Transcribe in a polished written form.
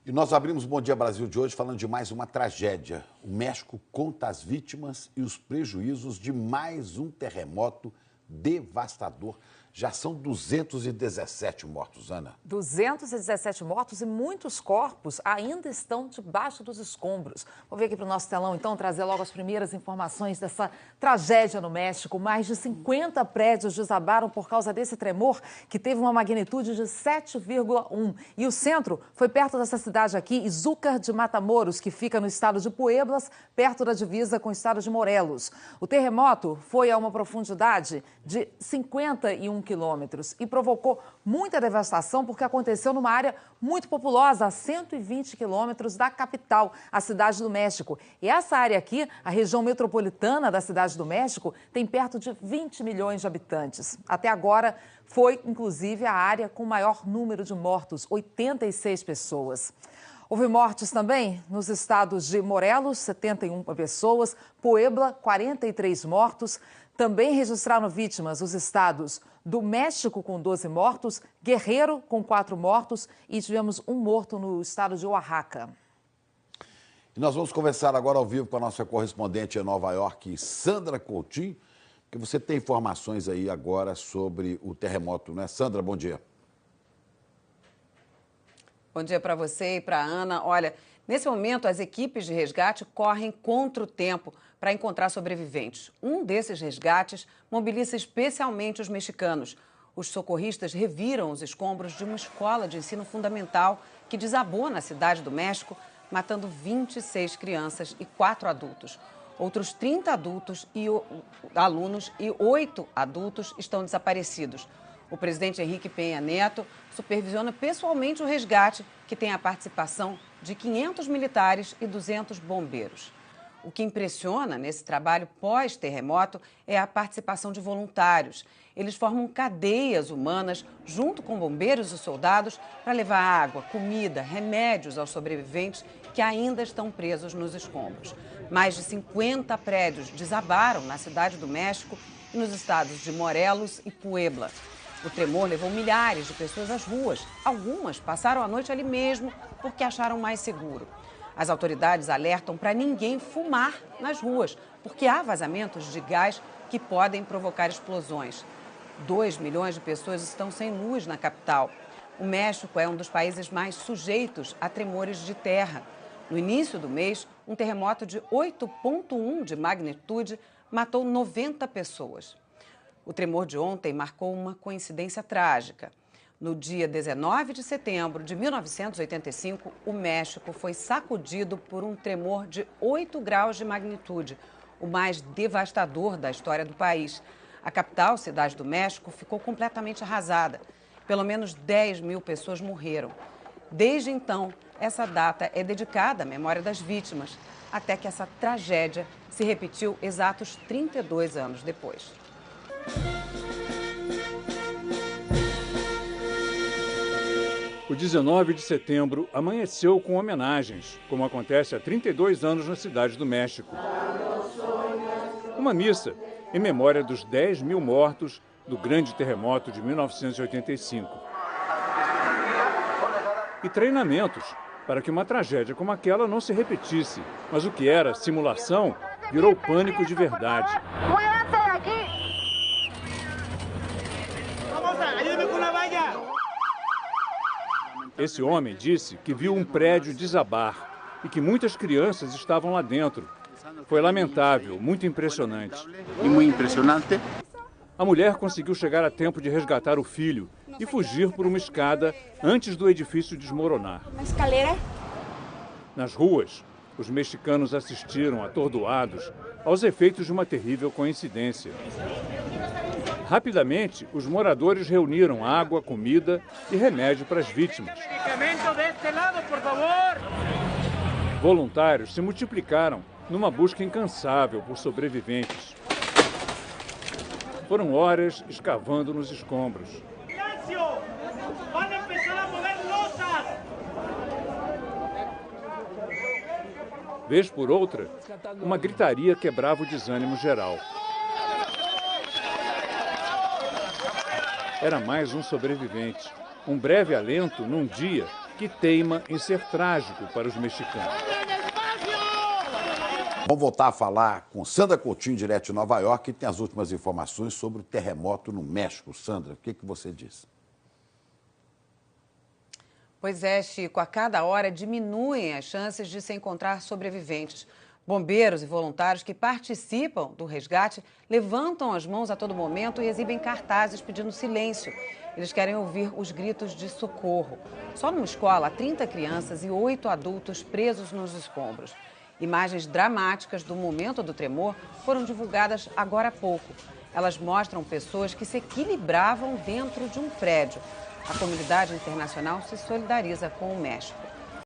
E nós abrimos o Bom Dia Brasil de hoje falando de mais uma tragédia. O México conta as vítimas e os prejuízos de mais um terremoto devastador. Já são 217 mortos, Ana. 217 mortos e muitos corpos ainda estão debaixo dos escombros. Vou ver aqui para o nosso telão, então, trazer logo as primeiras informações dessa tragédia no México. Mais de 50 prédios desabaram por causa desse tremor, que teve uma magnitude de 7,1. E o centro foi perto dessa cidade aqui, Izúcar de Matamoros, que fica no estado de Pueblas, perto da divisa com o estado de Morelos. O terremoto foi a uma profundidade de 51 quilômetros e provocou muita devastação porque aconteceu numa área muito populosa, a 120 quilômetros da capital, a Cidade do México. E essa área aqui, a região metropolitana da Cidade do México, tem perto de 20 milhões de habitantes. Até agora, foi, inclusive, a área com maior número de mortos, 86 pessoas. Houve mortes também nos estados de Morelos, 71 pessoas, Puebla, 43 mortos. Também registraram vítimas os estados do México, com 12 mortos, Guerreiro, com 4 mortos, e tivemos um morto no estado de Oaxaca. E nós vamos conversar agora ao vivo com a nossa correspondente em Nova York, Sandra Coutinho, que você tem informações aí agora sobre o terremoto, né? Sandra, bom dia. Bom dia para você e para a Ana. Olha, nesse momento as equipes de resgate correm contra o tempo para encontrar sobreviventes. Um desses resgates mobiliza especialmente os mexicanos. Os socorristas reviram os escombros de uma escola de ensino fundamental que desabou na Cidade do México, matando 26 crianças e 4 adultos. Outros 30 adultos e alunos e 8 adultos estão desaparecidos. O presidente Henrique Peña Neto supervisiona pessoalmente o resgate, que tem a participação de 500 militares e 200 bombeiros. O que impressiona nesse trabalho pós-terremoto é a participação de voluntários. Eles formam cadeias humanas junto com bombeiros e soldados para levar água, comida, remédios aos sobreviventes que ainda estão presos nos escombros. Mais de 50 prédios desabaram na Cidade do México e nos estados de Morelos e Puebla. O tremor levou milhares de pessoas às ruas. Algumas passaram a noite ali mesmo porque acharam mais seguro. As autoridades alertam para ninguém fumar nas ruas, porque há vazamentos de gás que podem provocar explosões. 2 milhões de pessoas estão sem luz na capital. O México é um dos países mais sujeitos a tremores de terra. No início do mês, um terremoto de 8,1 de magnitude matou 90 pessoas. O tremor de ontem marcou uma coincidência trágica. No dia 19 de setembro de 1985, o México foi sacudido por um tremor de 8 graus de magnitude, o mais devastador da história do país. A capital, Cidade do México, ficou completamente arrasada. Pelo menos 10 mil pessoas morreram. Desde então, essa data é dedicada à memória das vítimas, até que essa tragédia se repetiu exatos 32 anos depois. O 19 de setembro amanheceu com homenagens, como acontece há 32 anos na Cidade do México. Uma missa em memória dos 10 mil mortos do grande terremoto de 1985. E treinamentos para que uma tragédia como aquela não se repetisse. Mas o que era simulação virou pânico de verdade. Esse homem disse que viu um prédio desabar e que muitas crianças estavam lá dentro. Foi lamentável, muito impressionante. E muito impressionante. A mulher conseguiu chegar a tempo de resgatar o filho e fugir por uma escada antes do edifício desmoronar. Nas ruas, os mexicanos assistiram, atordoados, aos efeitos de uma terrível coincidência. Rapidamente, os moradores reuniram água, comida e remédio para as vítimas. Voluntários se multiplicaram numa busca incansável por sobreviventes. Foram horas escavando nos escombros. Vez por outra, uma gritaria quebrava o desânimo geral. Era mais um sobrevivente. Um breve alento num dia que teima em ser trágico para os mexicanos. Vamos voltar a falar com Sandra Coutinho, direto de Nova York, que tem as últimas informações sobre o terremoto no México. Sandra, o que você diz? Pois é, Chico, a cada hora diminuem as chances de se encontrar sobreviventes. Bombeiros e voluntários que participam do resgate levantam as mãos a todo momento e exibem cartazes pedindo silêncio. Eles querem ouvir os gritos de socorro. Só numa escola, há 30 crianças e 8 adultos presos nos escombros. Imagens dramáticas do momento do tremor foram divulgadas agora há pouco. Elas mostram pessoas que se equilibravam dentro de um prédio. A comunidade internacional se solidariza com o México.